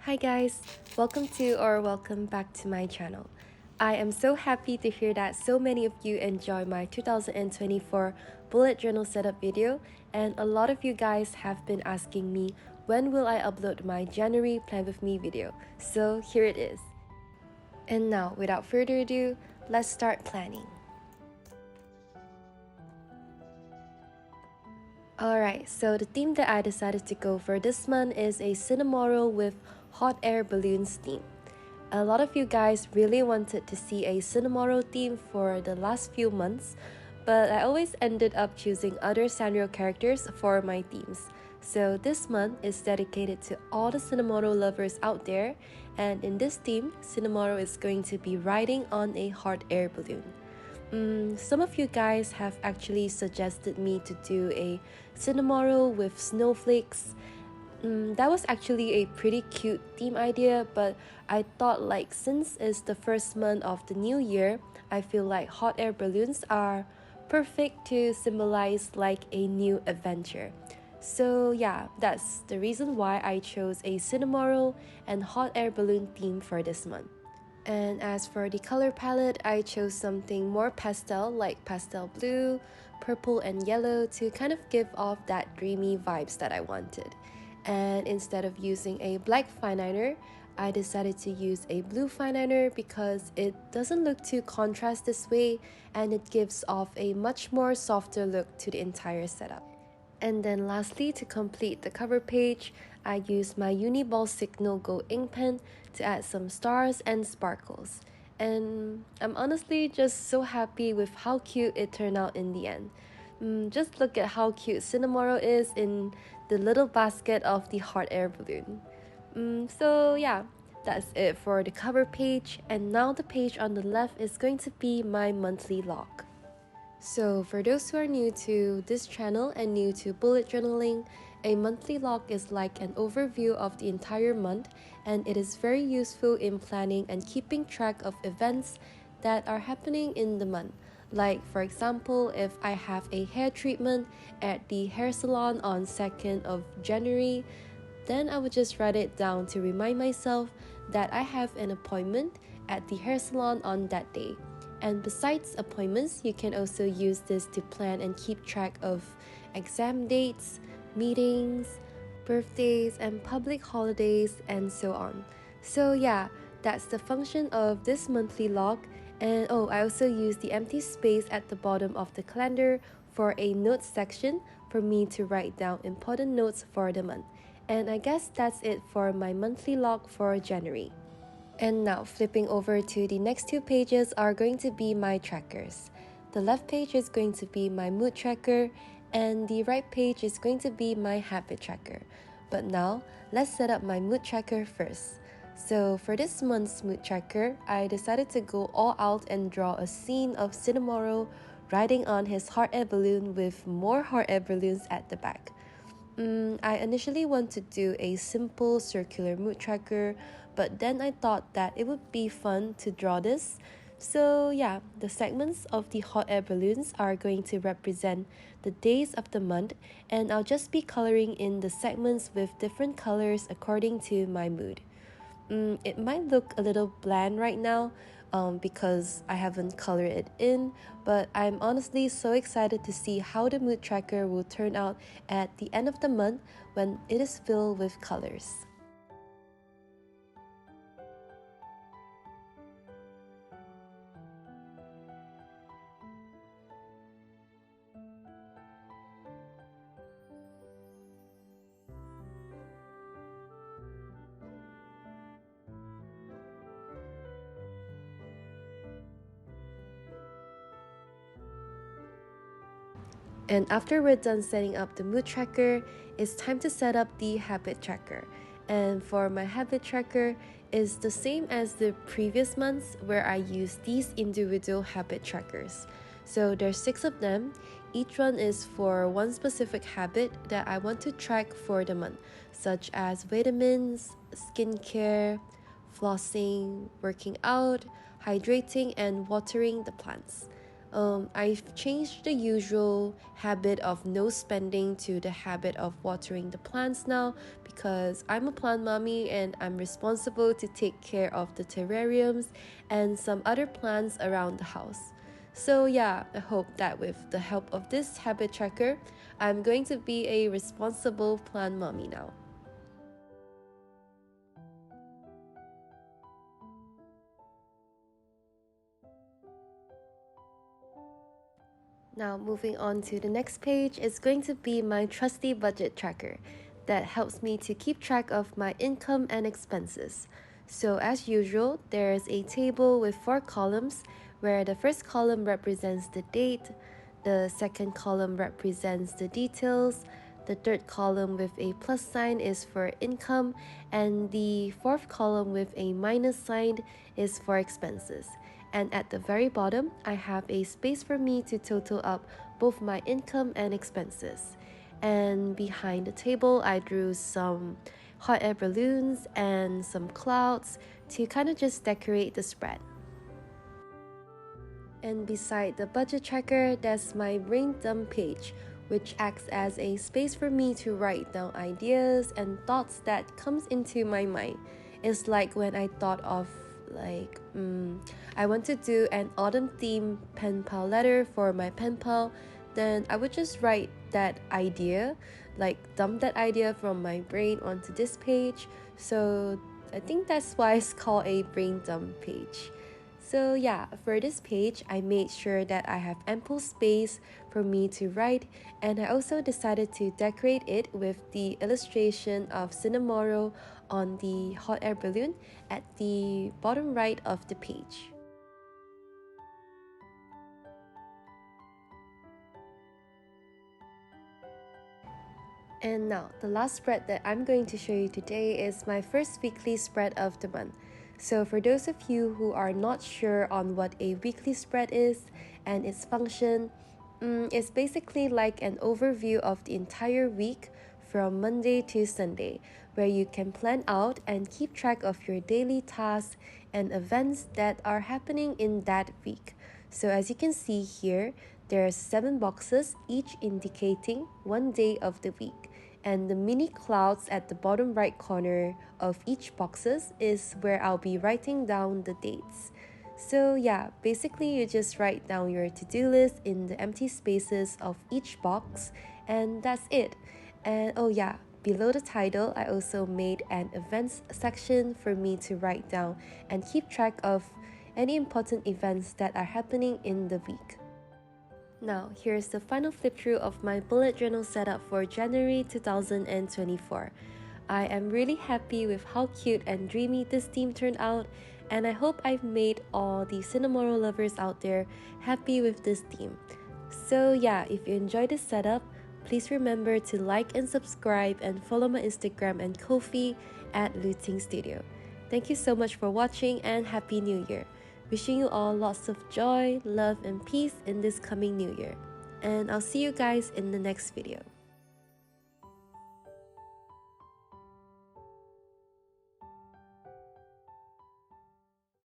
Hi guys, welcome back to my channel. I am so happy to hear that so many of you enjoy my 2024 bullet journal setup video, and a lot of you guys have been asking me when will I upload my January plan with me video. So here it is. And now, without further ado, let's start planning. Alright, so the theme that I decided to go for this month is a cinnamoroll with hot air balloons theme. A lot of you guys really wanted to see a cinnamoroll theme for the last few months, but I always ended up choosing other Sanrio characters for my themes. So this month is dedicated to all the cinnamoroll lovers out there, and in this theme, cinnamoroll is going to be riding on a hot air balloon. Some of you guys have actually suggested me to do a cinnamoroll with snowflakes. That was actually a pretty cute theme idea, but I thought since it's the first month of the new year, I feel like hot air balloons are perfect to symbolize like a new adventure. So yeah, that's the reason why I chose a cinnamoroll and hot air balloon theme for this month. And as for the color palette, I chose something more pastel like pastel blue, purple and yellow to kind of give off that dreamy vibes that I wanted. And instead of using a black fineliner, I decided to use a blue fineliner because it doesn't look too contrast this way and it gives off a much more softer look to the entire setup. And then lastly, to complete the cover page, I used my Uniball Signal Go ink pen to add some stars and sparkles. And I'm honestly just so happy with how cute it turned out in the end. Just look at how cute cinnamoroll is in the little basket of the hot air balloon. So yeah, that's it for the cover page, and now the page on the left is going to be my monthly log. So for those who are new to this channel and new to bullet journaling, a monthly log is like an overview of the entire month, and it is very useful in planning and keeping track of events that are happening in the month. Like for example, if I have a hair treatment at the hair salon on 2nd of January, then I would just write it down to remind myself that I have an appointment at the hair salon on that day. And besides appointments, you can also use this to plan and keep track of exam dates, meetings, birthdays, and public holidays, and so on. So yeah, that's the function of this monthly log. And I also use the empty space at the bottom of the calendar for a notes section for me to write down important notes for the month. And I guess that's it for my monthly log for January. And now, flipping over to the next two pages are going to be my trackers. The left page is going to be my mood tracker, and the right page is going to be my habit tracker. But now, let's set up my mood tracker first. So for this month's mood tracker, I decided to go all out and draw a scene of cinnamoroll riding on his hot air balloon with more hot air balloons at the back. I initially wanted to do a simple circular mood tracker, but then I thought that it would be fun to draw this. So yeah, the segments of the hot air balloons are going to represent the days of the month, and I'll just be coloring in the segments with different colors according to my mood. It might look a little bland right now because I haven't colored it in, but I'm honestly so excited to see how the mood tracker will turn out at the end of the month when it is filled with colors. And after we're done setting up the mood tracker, it's time to set up the habit tracker. And for my habit tracker, it's the same as the previous months where I use these individual habit trackers. So there's 6 of them. Each one is for one specific habit that I want to track for the month, such as vitamins, skincare, flossing, working out, hydrating, and watering the plants. I've changed the usual habit of no spending to the habit of watering the plants now because I'm a plant mommy and I'm responsible to take care of the terrariums and some other plants around the house. So yeah, I hope that with the help of this habit tracker, I'm going to be a responsible plant mommy now. Now moving on to the next page is going to be my trusty budget tracker that helps me to keep track of my income and expenses. So as usual, there's a table with 4 columns where the first column represents the date, the second column represents the details, the third column with a plus sign is for income, and the fourth column with a minus sign is for expenses. And at the very bottom, I have a space for me to total up both my income and expenses. And behind the table, I drew some hot air balloons and some clouds to kind of just decorate the spread. And beside the budget tracker, that's my brain dump page, which acts as a space for me to write down ideas and thoughts that comes into my mind. It's like when I thought of I want to do an autumn theme pen pal letter for my pen pal, then I would just write that idea, like dump that idea from my brain onto this page. So I think that's why it's called a brain dump page. So yeah, for this page, I made sure that I have ample space for me to write, and I also decided to decorate it with the illustration of cinnamoroll on the hot air balloon at the bottom right of the page. And now, the last spread that I'm going to show you today is my first weekly spread of the month. So for those of you who are not sure on what a weekly spread is and its function, it's basically like an overview of the entire week from Monday to Sunday, where you can plan out and keep track of your daily tasks and events that are happening in that week. So as you can see here, there are 7 boxes, each indicating one day of the week. And the mini clouds at the bottom right corner of each boxes is where I'll be writing down the dates. So yeah, basically you just write down your to-do list in the empty spaces of each box, and that's it. And oh yeah, below the title, I also made an events section for me to write down and keep track of any important events that are happening in the week. Now, here's the final flip through of my bullet journal setup for January 2024. I am really happy with how cute and dreamy this theme turned out, and I hope I've made all the cinnamoroll lovers out there happy with this theme. So yeah, if you enjoyed this setup, please remember to like and subscribe and follow my Instagram and Ko-fi at lootengstudio. Thank you so much for watching and Happy New Year! Wishing you all lots of joy, love, and peace in this coming new year. And I'll see you guys in the next video.